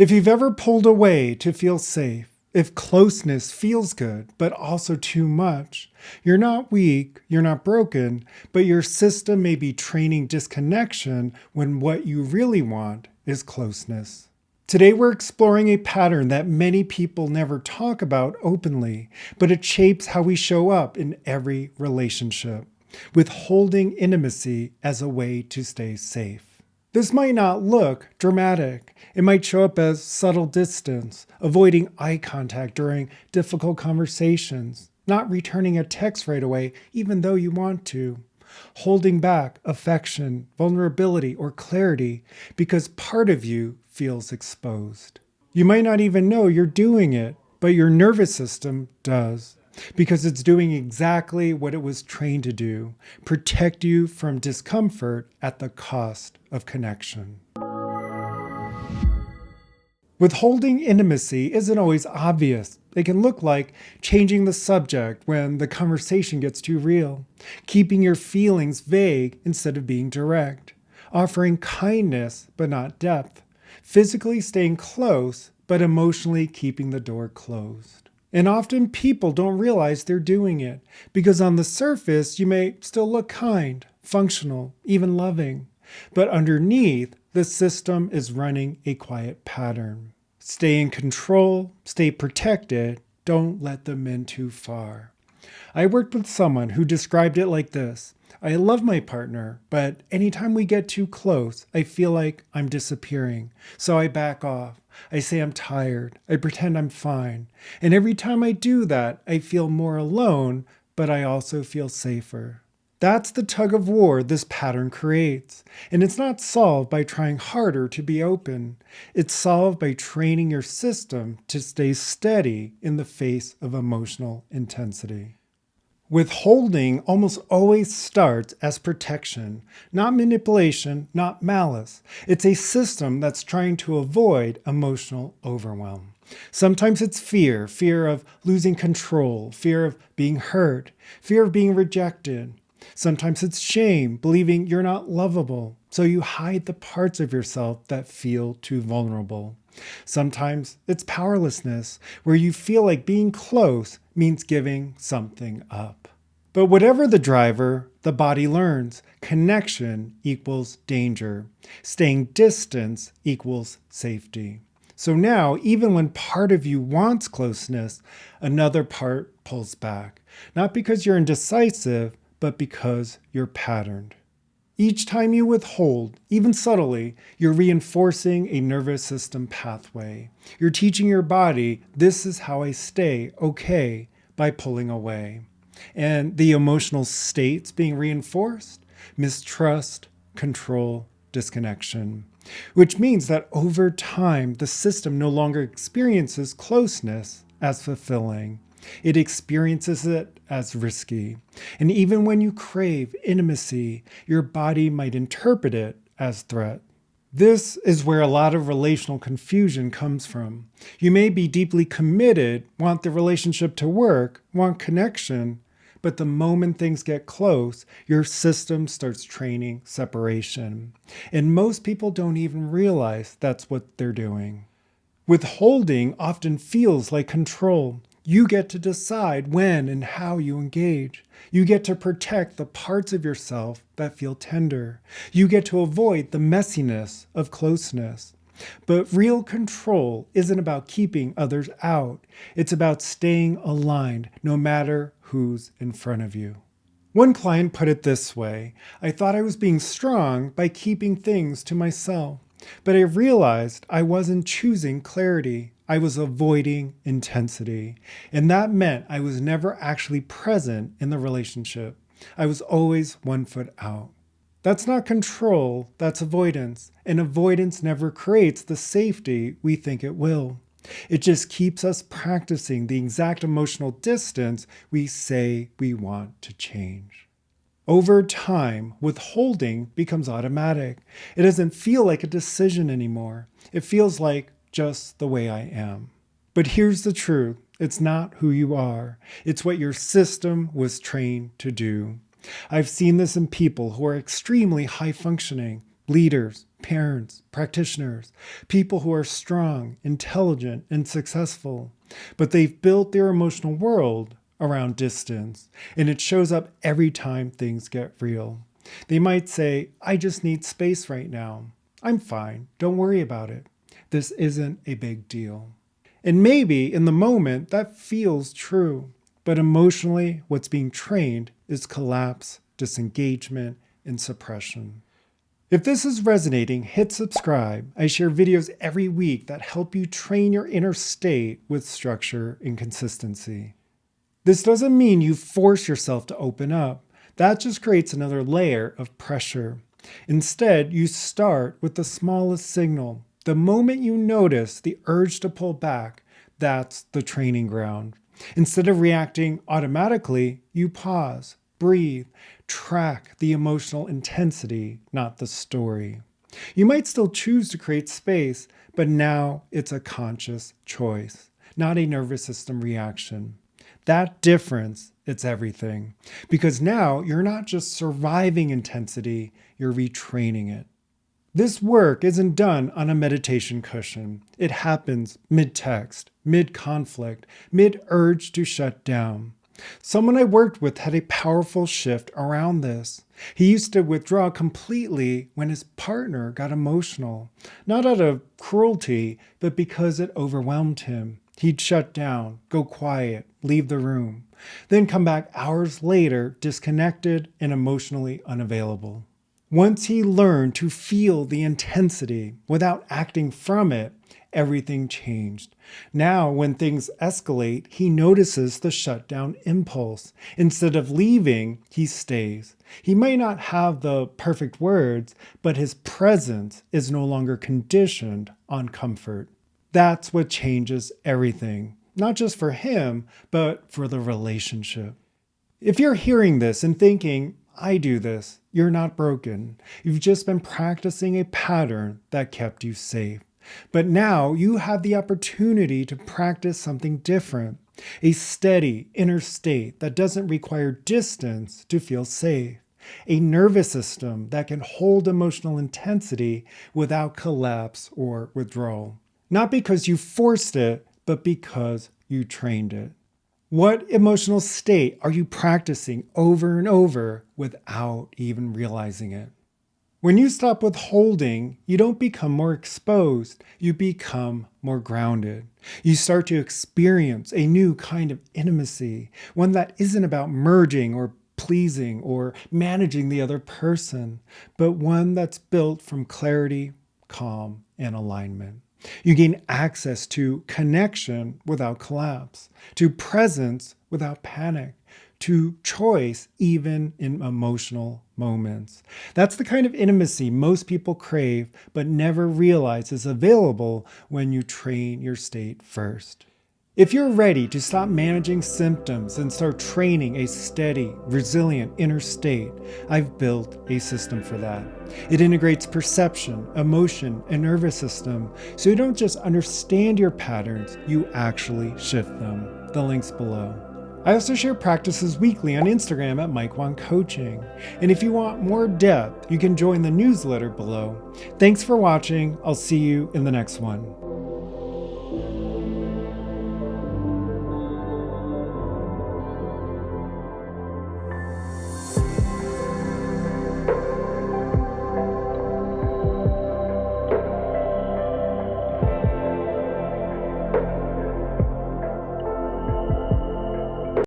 If you've ever pulled away to feel safe, if closeness feels good, but also too much, you're not weak, you're not broken, but your system may be training disconnection when what you really want is closeness. Today we're exploring a pattern that many people never talk about openly, but it shapes how we show up in every relationship, withholding intimacy as a way to stay safe. This might not look dramatic. It might show up as subtle distance, avoiding eye contact during difficult conversations, not returning a text right away even though you want to, holding back affection, vulnerability, or clarity because part of you feels exposed. You might not even know you're doing it, but your nervous system does. Because it's doing exactly what it was trained to do, protect you from discomfort at the cost of connection. Withholding intimacy isn't always obvious. It can look like changing the subject when the conversation gets too real, keeping your feelings vague instead of being direct, offering kindness but not depth, physically staying close but emotionally keeping the door closed. And often people don't realize they're doing it because on the surface, you may still look kind, functional, even loving. But underneath, the system is running a quiet pattern. Stay in control, stay protected, don't let them in too far. I worked with someone who described it like this. I love my partner, but anytime we get too close, I feel like I'm disappearing. So I back off. I say I'm tired. I pretend I'm fine. And every time I do that, I feel more alone, but I also feel safer. That's the tug of war this pattern creates. And it's not solved by trying harder to be open. It's solved by training your system to stay steady in the face of emotional intensity. Withholding almost always starts as protection, not manipulation, not malice. It's a system that's trying to avoid emotional overwhelm. Sometimes it's fear of losing control, fear of being hurt, fear of being rejected. Sometimes it's shame, believing you're not lovable, so you hide the parts of yourself that feel too vulnerable. Sometimes it's powerlessness, where you feel like being close means giving something up. But whatever the driver, the body learns. Connection equals danger. Staying distance equals safety. So now, even when part of you wants closeness, another part pulls back. Not because you're indecisive, but because you're patterned. Each time you withhold, even subtly, you're reinforcing a nervous system pathway. You're teaching your body, this is how I stay okay, by pulling away. And the emotional states being reinforced, mistrust, control, disconnection. Which means that over time, the system no longer experiences closeness as fulfilling. It experiences it as risky. And even when you crave intimacy, your body might interpret it as threat. This is where a lot of relational confusion comes from. You may be deeply committed, want the relationship to work, want connection, but the moment things get close, your system starts training separation. And most people don't even realize that's what they're doing. Withholding often feels like control. You get to decide when and how you engage. You get to protect the parts of yourself that feel tender. You get to avoid the messiness of closeness. But real control isn't about keeping others out. It's about staying aligned, no matter who's in front of you. One client put it this way: I thought I was being strong by keeping things to myself, but I realized I wasn't choosing clarity. I was avoiding intensity. And that meant I was never actually present in the relationship. I was always 1 foot out. That's not control, that's avoidance. And avoidance never creates the safety we think it will. It just keeps us practicing the exact emotional distance we say we want to change. Over time, withholding becomes automatic. It doesn't feel like a decision anymore. It feels like just the way I am. But here's the truth. It's not who you are. It's what your system was trained to do. I've seen this in people who are extremely high functioning, leaders, parents, practitioners, people who are strong, intelligent, and successful. But they've built their emotional world around distance, and it shows up every time things get real. They might say, I just need space right now. I'm fine. Don't worry about it. This isn't a big deal. And maybe in the moment that feels true, but emotionally what's being trained is collapse, disengagement, and suppression. If this is resonating, hit subscribe. I share videos every week that help you train your inner state with structure and consistency. This doesn't mean you force yourself to open up. That just creates another layer of pressure. Instead, you start with the smallest signal. The moment you notice the urge to pull back, that's the training ground. Instead of reacting automatically, you pause, breathe, track the emotional intensity, not the story. You might still choose to create space, but now it's a conscious choice, not a nervous system reaction. That difference, it's everything. Because now you're not just surviving intensity, you're retraining it. This work isn't done on a meditation cushion. It happens mid-text, mid-conflict, mid-urge to shut down. Someone I worked with had a powerful shift around this. He used to withdraw completely when his partner got emotional, not out of cruelty, but because it overwhelmed him. He'd shut down, go quiet, leave the room, then come back hours later, disconnected and emotionally unavailable. Once he learned to feel the intensity without acting from it, everything changed. Now, when things escalate, he notices the shutdown impulse. Instead of leaving, he stays. He may not have the perfect words, but his presence is no longer conditioned on comfort. That's what changes everything, not just for him, but for the relationship. If you're hearing this and thinking, I do this, you're not broken. You've just been practicing a pattern that kept you safe. But now you have the opportunity to practice something different, a steady inner state that doesn't require distance to feel safe, a nervous system that can hold emotional intensity without collapse or withdrawal. Not because you forced it, but because you trained it. What emotional state are you practicing over and over without even realizing it? When you stop withholding, you don't become more exposed, you become more grounded. You start to experience a new kind of intimacy, one that isn't about merging or pleasing or managing the other person, but one that's built from clarity, calm, and alignment. You gain access to connection without collapse, to presence without panic, to choice even in emotional moments. That's the kind of intimacy most people crave but never realize is available when you train your state first. If you're ready to stop managing symptoms and start training a steady, resilient inner state, I've built a system for that. It integrates perception, emotion, and nervous system, so you don't just understand your patterns, you actually shift them. The link's below. I also share practices weekly on Instagram at Mike Wang Coaching. And if you want more depth, you can join the newsletter below. Thanks for watching. I'll see you in the next one.